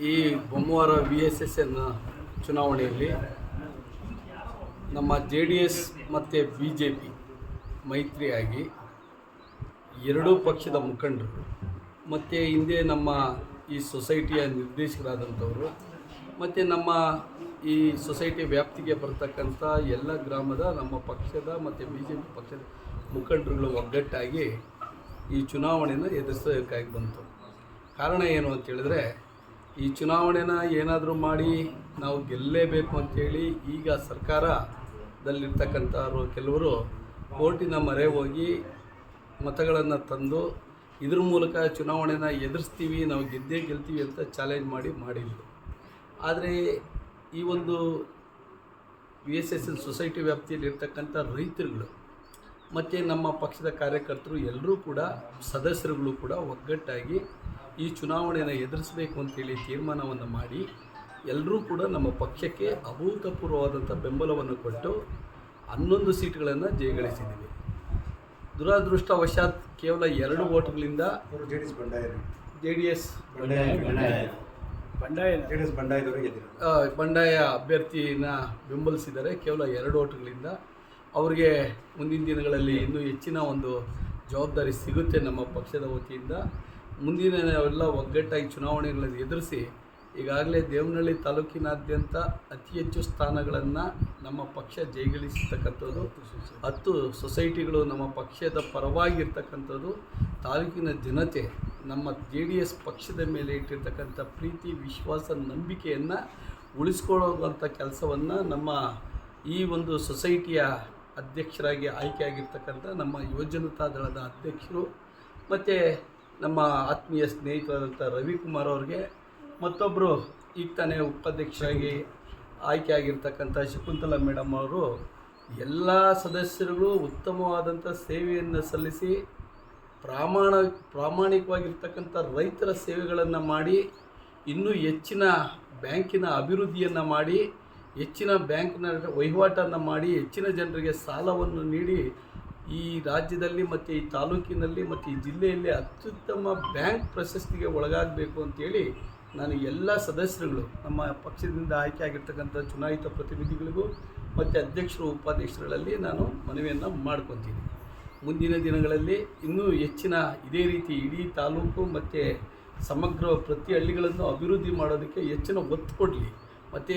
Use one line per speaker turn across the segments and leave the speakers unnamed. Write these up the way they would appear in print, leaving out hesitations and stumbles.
ಈ ಬೊಮ್ಮವಾರ VSSN ಚುನಾವಣೆಯಲ್ಲಿ ನಮ್ಮ JDS ಮತ್ತು BJP ಮೈತ್ರಿಯಾಗಿ ಎರಡೂ ಪಕ್ಷದ ಮುಖಂಡರು ಮತ್ತು ಹಿಂದೆ ನಮ್ಮ ಈ ಸೊಸೈಟಿಯ ನಿರ್ದೇಶಕರಾದಂಥವರು ಮತ್ತು ನಮ್ಮ ಈ ಸೊಸೈಟಿ ವ್ಯಾಪ್ತಿಗೆ ಬರ್ತಕ್ಕಂಥ ಎಲ್ಲ ಗ್ರಾಮದ ನಮ್ಮ ಪಕ್ಷದ ಮತ್ತು BJP ಪಕ್ಷದ ಮುಖಂಡರುಗಳು ಒಗ್ಗಟ್ಟಾಗಿ ಈ ಚುನಾವಣೆಯನ್ನು ಎದುರಿಸೋದಕ್ಕಾಗಿ ಬಂತು. ಕಾರಣ ಏನು ಅಂತೇಳಿದ್ರೆ, ಈ ಚುನಾವಣೆನ ಏನಾದರೂ ಮಾಡಿ ನಾವು ಗೆಲ್ಲಲೇಬೇಕು ಅಂತೇಳಿ ಈಗ ಸರ್ಕಾರದಲ್ಲಿರ್ತಕ್ಕಂಥವ್ರು ಕೆಲವರು ಕೋರ್ಟಿನ ಮೊರೆ ಹೋಗಿ ಮತಗಳನ್ನು ತಂದು ಇದ್ರ ಮೂಲಕ ಚುನಾವಣೆನ ಎದುರಿಸ್ತೀವಿ, ನಾವು ಗೆದ್ದೇ ಗೆಲ್ತೀವಿ ಅಂತ ಚಾಲೆಂಜ್ ಮಾಡಿದ್ರು. ಆದರೆ ಈ ಒಂದು VSSN ಸೊಸೈಟಿ ವ್ಯಾಪ್ತಿಯಲ್ಲಿರ್ತಕ್ಕಂಥ ರೈತರುಗಳು ಮತ್ತು ನಮ್ಮ ಪಕ್ಷದ ಕಾರ್ಯಕರ್ತರು ಎಲ್ಲರೂ ಕೂಡ ಸದಸ್ಯರುಗಳು ಕೂಡ ಒಗ್ಗಟ್ಟಾಗಿ ಈ ಚುನಾವಣೆಯನ್ನು ಎದುರಿಸಬೇಕು ಅಂತೇಳಿ ತೀರ್ಮಾನವನ್ನು ಮಾಡಿ ಎಲ್ಲರೂ ಕೂಡ ನಮ್ಮ ಪಕ್ಷಕ್ಕೆ ಅಭೂತಪೂರ್ವವಾದಂಥ ಬೆಂಬಲವನ್ನು ಕೊಟ್ಟು 11 ಸೀಟ್ಗಳನ್ನು ಜಯಗಳಿಸಿದ್ದೀವಿ. ದುರದೃಷ್ಟವಶಾತ್ ಕೇವಲ 2 ವೋಟ್ಗಳಿಂದ ಬಂಡಾಯ ಅಭ್ಯರ್ಥಿನ ಬೆಂಬಲಿಸಿದರೆ ಕೇವಲ 2 ವೋಟ್ಗಳಿಂದ ಅವರಿಗೆ ಮುಂದಿನ ದಿನಗಳಲ್ಲಿ ಇನ್ನೂ ಹೆಚ್ಚಿನ ಒಂದು ಜವಾಬ್ದಾರಿ ಸಿಗುತ್ತೆ ನಮ್ಮ ಪಕ್ಷದ ವತಿಯಿಂದ. ಮುಂದಿನ ಎಲ್ಲ ಒಗ್ಗಟ್ಟಾಗಿ ಚುನಾವಣೆಗಳನ್ನು ಎದುರಿಸಿ ಈಗಾಗಲೇ ದೇವನಹಳ್ಳಿ ತಾಲೂಕಿನಾದ್ಯಂತ ಅತಿ ಹೆಚ್ಚು ಸ್ಥಾನಗಳನ್ನು ನಮ್ಮ ಪಕ್ಷ ಜಯಗಳಿಸಿರ್ತಕ್ಕಂಥದ್ದು. 10 ಸೊಸೈಟಿಗಳು ನಮ್ಮ ಪಕ್ಷದ ಪರವಾಗಿರ್ತಕ್ಕಂಥದ್ದು. ತಾಲೂಕಿನ ಜನತೆ ನಮ್ಮ JDS ಪಕ್ಷದ ಮೇಲೆ ಇಟ್ಟಿರ್ತಕ್ಕಂಥ ಪ್ರೀತಿ, ವಿಶ್ವಾಸ, ನಂಬಿಕೆಯನ್ನು ಉಳಿಸ್ಕೊಳ್ಳುವಂಥ ಕೆಲಸವನ್ನು ನಮ್ಮ ಈ ಒಂದು ಸೊಸೈಟಿಯ ಅಧ್ಯಕ್ಷರಾಗಿ ಆಯ್ಕೆಯಾಗಿರ್ತಕ್ಕಂಥ ನಮ್ಮ ಯುವಜನತಾ ದಳದ ಅಧ್ಯಕ್ಷರು ಮತ್ತು ನಮ್ಮ ಆತ್ಮೀಯ ಸ್ನೇಹಿತರಾದಂಥ ರವಿಕುಮಾರ್ ಅವ್ರಿಗೆ, ಮತ್ತೊಬ್ಬರು ಈಗ ತಾನೇ ಉಪಾಧ್ಯಕ್ಷರಾಗಿ ಆಯ್ಕೆಯಾಗಿರ್ತಕ್ಕಂಥ ಶಕುಂತಲಾ ಮೇಡಮ್ ಅವರು, ಎಲ್ಲ ಸದಸ್ಯರುಗಳು ಉತ್ತಮವಾದಂಥ ಸೇವೆಯನ್ನು ಸಲ್ಲಿಸಿ ಪ್ರಾಮಾಣಿಕವಾಗಿರ್ತಕ್ಕಂಥ ರೈತರ ಸೇವೆಗಳನ್ನು ಮಾಡಿ ಇನ್ನೂ ಹೆಚ್ಚಿನ ಬ್ಯಾಂಕಿನ ಅಭಿವೃದ್ಧಿಯನ್ನು ಮಾಡಿ, ಹೆಚ್ಚಿನ ಬ್ಯಾಂಕ್ನ ವಹಿವಾಟನ್ನು ಮಾಡಿ, ಹೆಚ್ಚಿನ ಜನರಿಗೆ ಸಾಲವನ್ನು ನೀಡಿ ಈ ರಾಜ್ಯದಲ್ಲಿ ಮತ್ತು ಈ ತಾಲೂಕಿನಲ್ಲಿ ಮತ್ತು ಈ ಜಿಲ್ಲೆಯಲ್ಲಿ ಅತ್ಯುತ್ತಮ ಬ್ಯಾಂಕ್ ಪ್ರಶಸ್ತಿಗೆ ಒಳಗಾಗಬೇಕು ಅಂತೇಳಿ ನಾನು ಎಲ್ಲ ಸದಸ್ಯರುಗಳು, ನಮ್ಮ ಪಕ್ಷದಿಂದ ಆಯ್ಕೆ ಆಗಿರ್ತಕ್ಕಂಥ ಚುನಾಯಿತ ಪ್ರತಿನಿಧಿಗಳಿಗೂ ಮತ್ತು ಅಧ್ಯಕ್ಷರು ಉಪಾಧ್ಯಕ್ಷರುಗಳಲ್ಲಿ ನಾನು ಮನವಿಯನ್ನು ಮಾಡ್ಕೊತೀನಿ. ಮುಂದಿನ ದಿನಗಳಲ್ಲಿ ಇನ್ನೂ ಹೆಚ್ಚಿನ ಇದೇ ರೀತಿ ಇಡೀ ತಾಲೂಕು ಮತ್ತು ಸಮಗ್ರ ಪ್ರತಿ ಹಳ್ಳಿಗಳನ್ನು ಅಭಿವೃದ್ಧಿ ಮಾಡೋದಕ್ಕೆ ಹೆಚ್ಚಿನ ಒತ್ತು ಕೊಡಲಿ ಮತ್ತು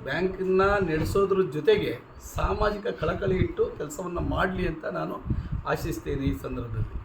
ಬ್ಯಾಂಕನ್ನು ನಡೆಸೋದ್ರ ಜೊತೆಗೆ ಸಾಮಾಜಿಕ ಕಳಕಳಿ ಇಟ್ಟು ಕೆಲಸವನ್ನು ಮಾಡಲಿ ಅಂತ ನಾನು ಆಶಿಸ್ತೇನೆ ಈ ಸಂದರ್ಭದಲ್ಲಿ.